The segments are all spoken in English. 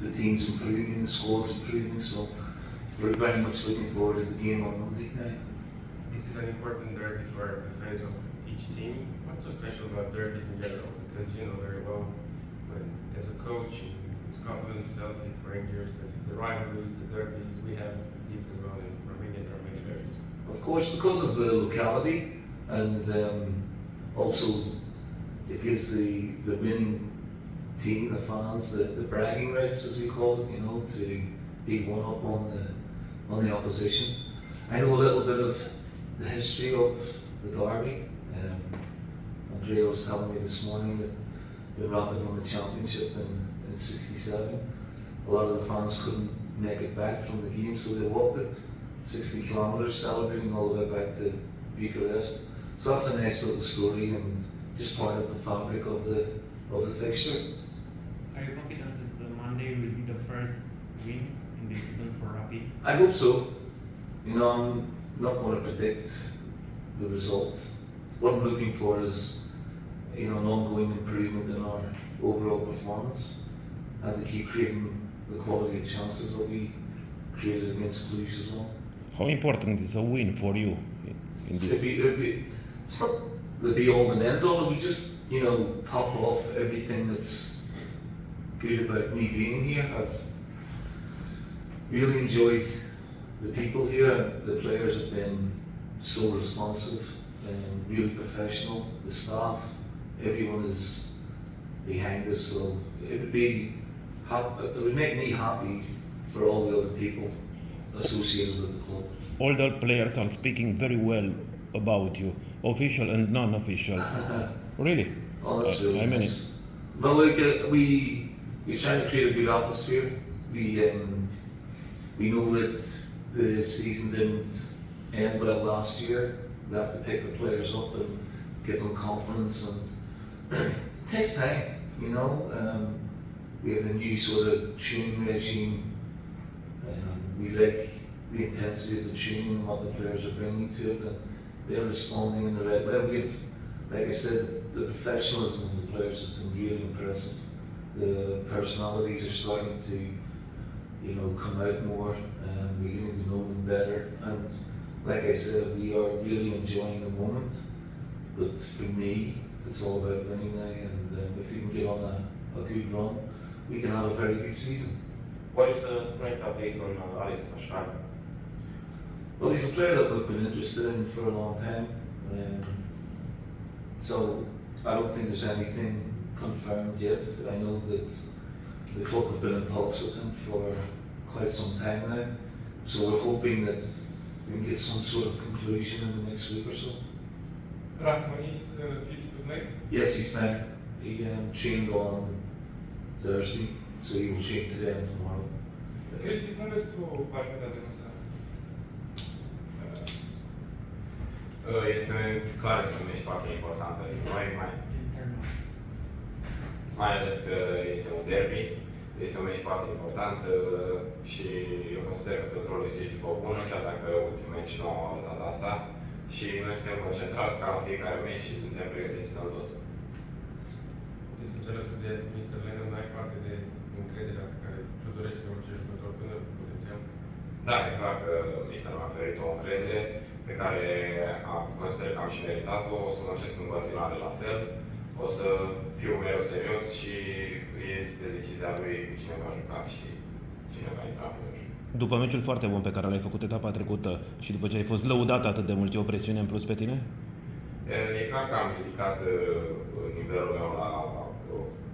the team's improving, the squad's improving, so we're very much looking forward to the game on Monday night. This is an important derby for the fans of each team. What's so special about derbies in general? Because you know very well, when as a coach in Scotland, Celtic, Rangers, the rivalries, the derbies, we have these as well in Romania. There are many derbies. Of course, because of the locality, and also it gives the winning team, the fans, the bragging rights, as we call it, you know, to be one up on the opposition. I know a little bit of the history of the derby. Andrea was telling me this morning that when Rapid won the championship in '67, a lot of the fans couldn't make it back from the game, so they walked it 60 kilometres, celebrating all the way back to Bucharest. So that's a nice little story and just part of the fabric of the fixture. Are you confident that the Monday will be the first win in this season for Rapid? I hope so. You know, I'm not going to predict the result. What I'm looking for is, you know, an ongoing improvement in our overall performance and to keep creating the quality of chances that we created against Cluj as well. How important is a win for you in this? It's not the be all and end all. We just, you know, top off everything that's good about me being here. I've really enjoyed the people here. The players have been so responsive and really professional. The staff, everyone is behind us. So it would make me happy for all the other people associated with the club. All the players are speaking very well about you, official and non-official. Really? Oh, that's really nice. nice. Well, look, we try to create a good atmosphere. We know that the season didn't end well last year. We have to pick the players up and give them confidence, and it takes time, you know. We have a new sort of training regime. We like the intensity of the training and what the players are bringing to it, and they're responding in the right way. We've, like I said, the professionalism of the players has been really impressive. The personalities are starting to, you know, come out more, and we're getting to know them better. And like I said, we are really enjoying the moment. But for me, it's all about winning now, and if we can get on a good run, we can have a very good season. What is the current update on Alex Pașan? Well, he's a player that we've been interested in for a long time. So I don't think there's anything confirmed yet. I know that the club have been in talks with him for quite some time now. So we're hoping that we can get some sort of conclusion in the next week or so. Rahman is fit to play? Yes, he's fine. He trained on Thursday, so he will train today and tomorrow. Cristi, cum vezi tu partida de seară? Este clar, este un meci foarte important pentru noi, mai ales că este un derby, este un meci foarte important și eu consider că Petrolul este o echipă bună, chiar dacă ultimul meci nu au arătat asta, și noi suntem concentrați ca în fiecare meci și suntem pregătiți să dăm tot. Puteți să alături de Mr. Lennon, nu ai parte de încrederea pe care și-o dorește de orice jucător până potențial? Da, e clar că Mr. mi-a oferit o încredere pe care consider că am și meritat-o, o să muncesc în continuare la fel, o să fiu mereu serios și este decizia lui cu cine va juca și cine va intra pe joc. După meciul foarte bun pe care l-ai făcut etapa trecută și după ce ai fost lăudat atât de mult, e o presiune în plus pe tine? E clar că am ridicat nivelul meu la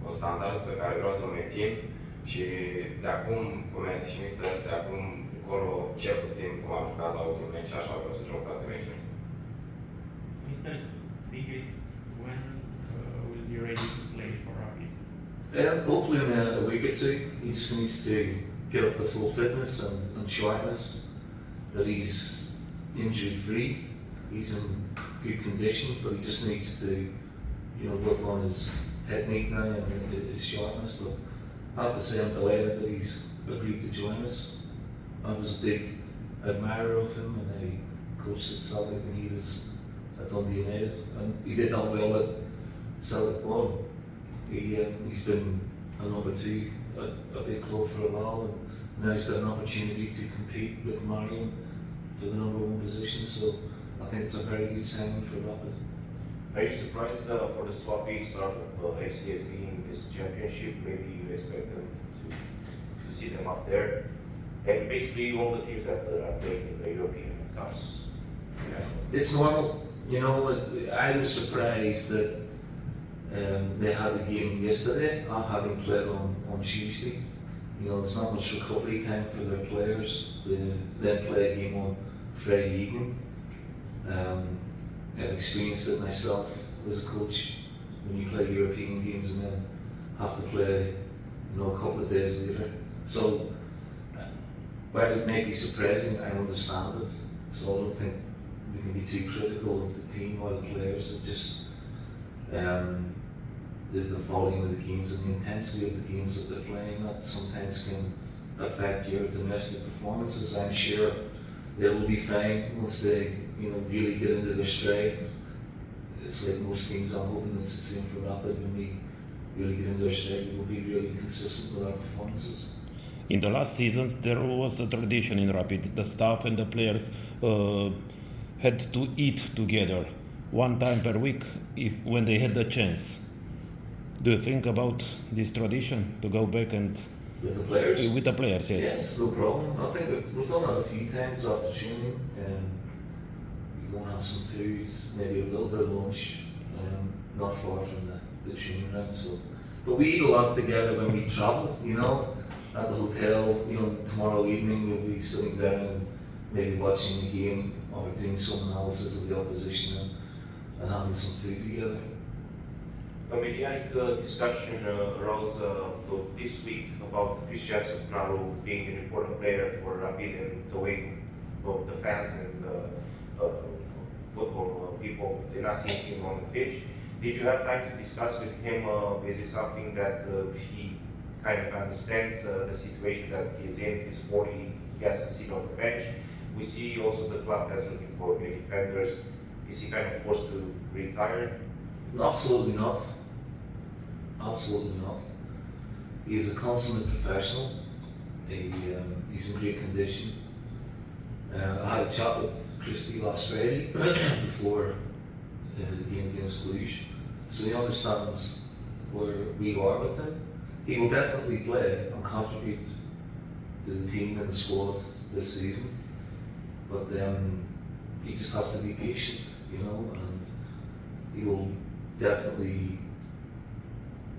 un standard pe care vreau să-l mențin și de acum, cum ai zis și mister, de acum încolo, cel puțin cum am jucat la ultimul meci, așa vreau să joc toate meciurile. Mr. Sigris, when will be ready to play for Rapid? Hopefully in a week or two. He just needs to get up to full fitness and sharpness, that he's injury free. He's in good condition, but he just needs to, you know, work on his technique now and his sharpness. But I have to say I'm delighted that he's agreed to join us. I was a big admirer of him when I coached at Celtic and he was at Dundee United, and he did that well at Celtic Ball. He's been a number 2 a big club for a while, and now he's got an opportunity to compete with Marion for the #1 position. So I think it's a very good signing for Rapid. Are you surprised for the sloppy start of FCSB in this championship? Maybe you expect them to see them up there, and basically all the teams that are playing in the European Cups. Yeah. It's normal, you know. I was surprised that they had a game yesterday, having played on Tuesday. You know, there's not much recovery time for their players. They then play a game on Friday evening. I've experienced it myself as a coach when you play European games and then have to play, you know, a couple of days later. So while it may be surprising, I understand it. So I don't think we can be too critical of the team or the players. It just the volume of the games and the intensity of the games that they're playing at sometimes can affect your domestic performances. I'm sure they will be fine once they, you know, really get into their stride. It's like most teams. I'm hoping it's the same for Rapid. When we really get into their stride, we will be really consistent with our performances. In the last seasons, there was a tradition in Rapid. The staff and the players had to eat together one time per week when they had the chance. Do you think about this tradition to go back and with the players? With the players, yes. Yes, no problem. I think we've done that a few times after training. We go and have some food, maybe a little bit of lunch, not far from the training ground. So, but we eat a lot together when we travel. You know, at the hotel. You know, tomorrow evening we'll be sitting down and maybe watching the game or doing some analysis of the opposition and having some food together. A mediatic discussion arose this week about Cristi Ignat being an important player for Rapid and the way both the fans and football people did not see him on the pitch. Did you have time to discuss with him? Is it something that he kind of understands the situation that he's in? He's 40, he has to sit on the bench. We see also the club that's looking for new defenders. Is he kind of forced to retire? Absolutely not. Absolutely not. He's a consummate professional. He's in great condition. I had a chat with Cristi last Friday before the game against Cluj, so he understands where we are with him. He will definitely play and contribute to the team and the squad this season, but he just has to be patient, you know, and he will definitely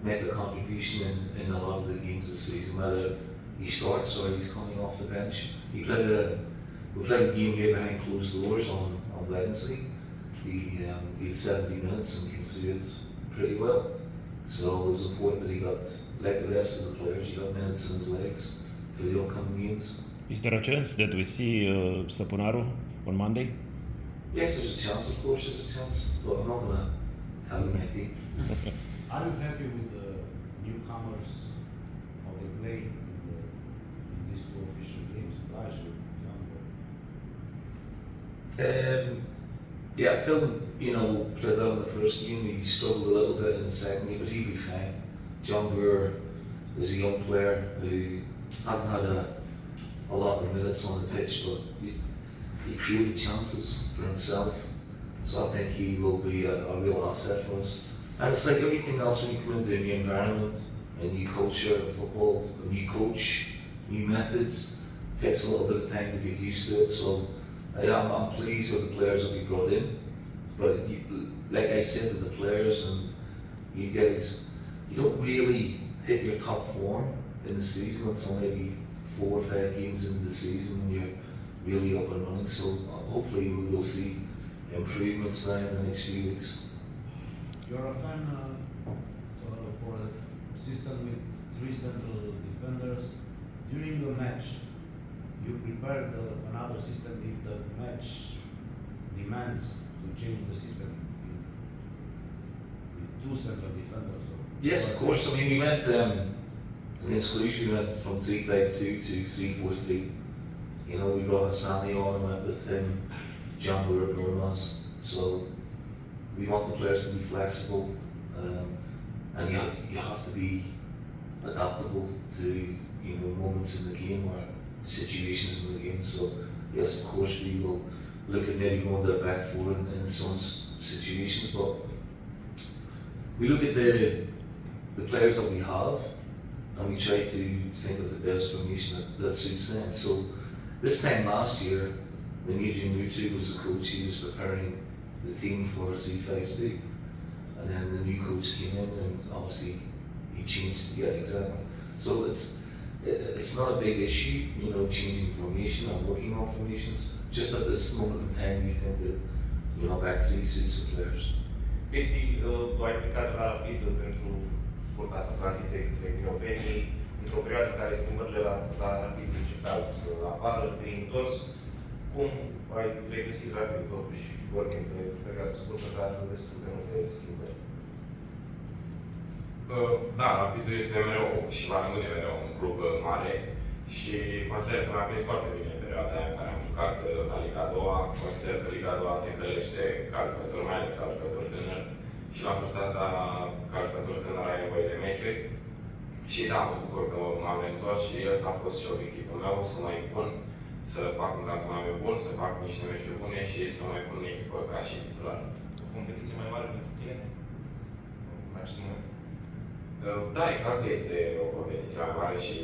make a contribution in a lot of the games this season, whether he starts or he's coming off the bench. We played a game here behind closed doors on Wednesday. He had 70 minutes and came through it pretty well. So it was important that he got, like the rest of the players, he got minutes in his legs for the upcoming games. Is there a chance that we see Sapunaru on Monday? Yes, there's a chance, of course there's a chance, but I'm not going to tell you my team. Are you happy with the newcomers, how they play in these two official games, Cluj and Yeah, Phil, you know, played well in the first game. He struggled a little bit in the second game, but he'll be fine. John Brewer is a young player who hasn't had a lot of minutes on the pitch, but he created chances for himself. So I think he will be a real asset for us. And it's like everything else when you come into a new environment, a new culture of football, a new coach, new methods. It takes a little bit of time to get used to it. So I'm pleased with the players that we brought in. But like I said to the players and you guys, you don't really hit your top form in the season until maybe 4 or 5 games into the season when you're really up and running. So hopefully we will see improvements now in the next few weeks. You're a fan for a system with 3 central defenders. During the match, you prepared another system if the match demands to change the system with 2 central defenders. Yes, of course. I mean, we went against Cluj, we went from 3-5-2 to 3-4-3. You know, we brought Ilie Oana and went with him, John Brewer, Burmas. So we want the players to be flexible, and you have to be adaptable to moments in the game or situations in the game. So yes, of course we will look at maybe going to a back four in some situations, but we look at the players that we have and we try to think of the best formation that suits them. So this time last year, when Adrian Mutu was the coach, he was preparing the team for 3-5-2, and then the new coach came in and obviously he changed, yeah, exactly. So it's not a big issue, changing formation or working on formations. Just at this moment in time, we think that back three suits the players. Cristi, tu ai plecat la Rapid pentru scurta asta tranziție către europenii, într-o perioadă în care schimbările la Rapid începeau să apară, te-ai întors. Cum ai regăsit Rapid totuși, vorbim pe perioadă scurtă, dar destul de multe schimbări? Da, Rapidul este mereu și va rămâne mereu un club mare și consider că mi-a prins foarte bine în perioada aia în care am jucat la Liga a doua. Consider că Liga a doua te încălește ca jucător, mai ales ca jucător tânăr, și la vârsta asta, ca jucător tânăr, ai nevoie de meciuri. Și da, mă bucur că m-am reîntors și ăsta a fost și obiectivul meu, să mă impun, să fac un campionat bun, să fac niște meciuri bune și să mă impun în echipă ca și titular. O competiție mai mare pentru tine? Da, e clar că este o competiție mai mare și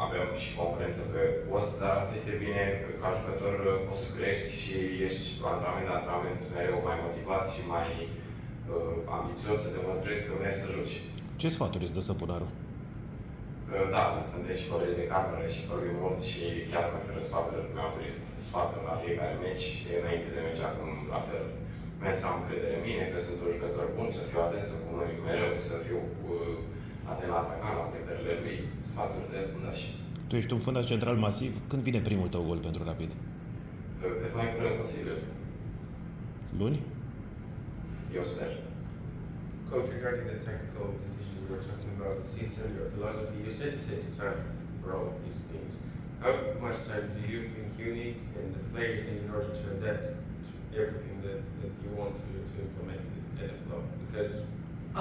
avem și concurență pe post, dar asta este bine, ca jucător poți să crești și ești antrenament de antrenament mereu mai motivat și mai ambițios să demonstrezi că mergi să joci. Ce sfaturi îți dă săpunarul? Da, suntem și colegi de cameră și vorbim mult și chiar mi oferă sfaturi, mi-a oferit sfaturi la fiecare meci și înainte de meci acum la fel. Merg să am încredere în mine, că sunt un jucător bun, să fiu atent, să pun mereu, să fiu atent la atacant, la plecările lui, sfaturi de bunăși. Tu ești un fundaș central masiv. Când vine primul tău gol pentru Rapid? Cât mai curând posibil. Luni? Eu sper. Coach, regarding the technical decisions we were talking about, the system, your philosophy, you said it takes time for all of these things. How much time do you think you need and the players need in order to adapt to everything that you want to implement at the club? Because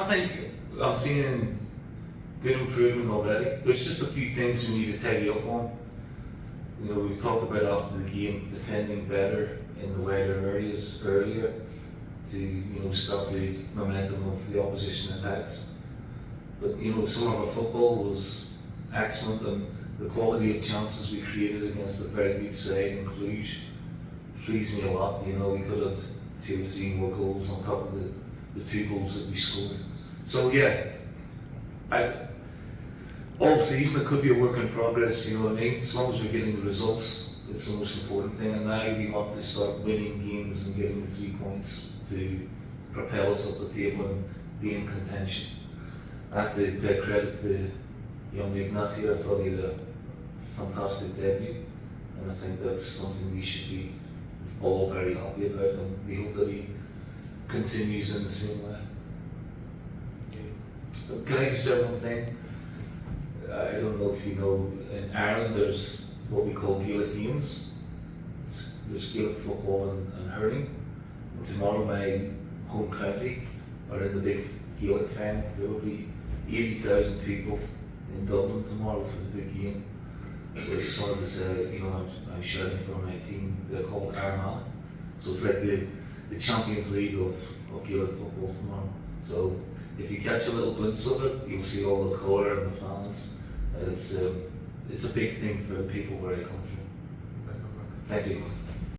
I think I'm seeing good improvement already. There's just a few things we need to tidy up on. We've talked about after the game defending better in the wider areas earlier to stop the momentum of the opposition attacks. But some of our football was excellent, and the quality of chances we created against a very good side in Cluj pleased me a lot. We could have 2 or 3 more goals on top of the 2 goals that we scored. So yeah, all season it could be a work in progress, you know what I mean? As long as we're getting the results, it's the most important thing, and now we want to start winning games and getting the 3 points to propel us up the table and be in contention. I have to pay credit to young Ignat here. I thought he had a fantastic debut, and I think that's something we should be all very happy about, and we hope that he continues in the same way. Can I just say one thing? I don't know if you know, in Ireland there's what we call Gaelic games. There's Gaelic football and hurling. And tomorrow my home county are in the big Gaelic final. There will be 80,000 people in Dublin tomorrow for the big game. So I just wanted to say, I'm shouting for my team. They're called Armagh. So it's like the Champions League of Gaelic football tomorrow. So if you catch a little glimpse of it, you'll see all the colour and the fans. It's a big thing for the people where I come from. best of luck. Thank you.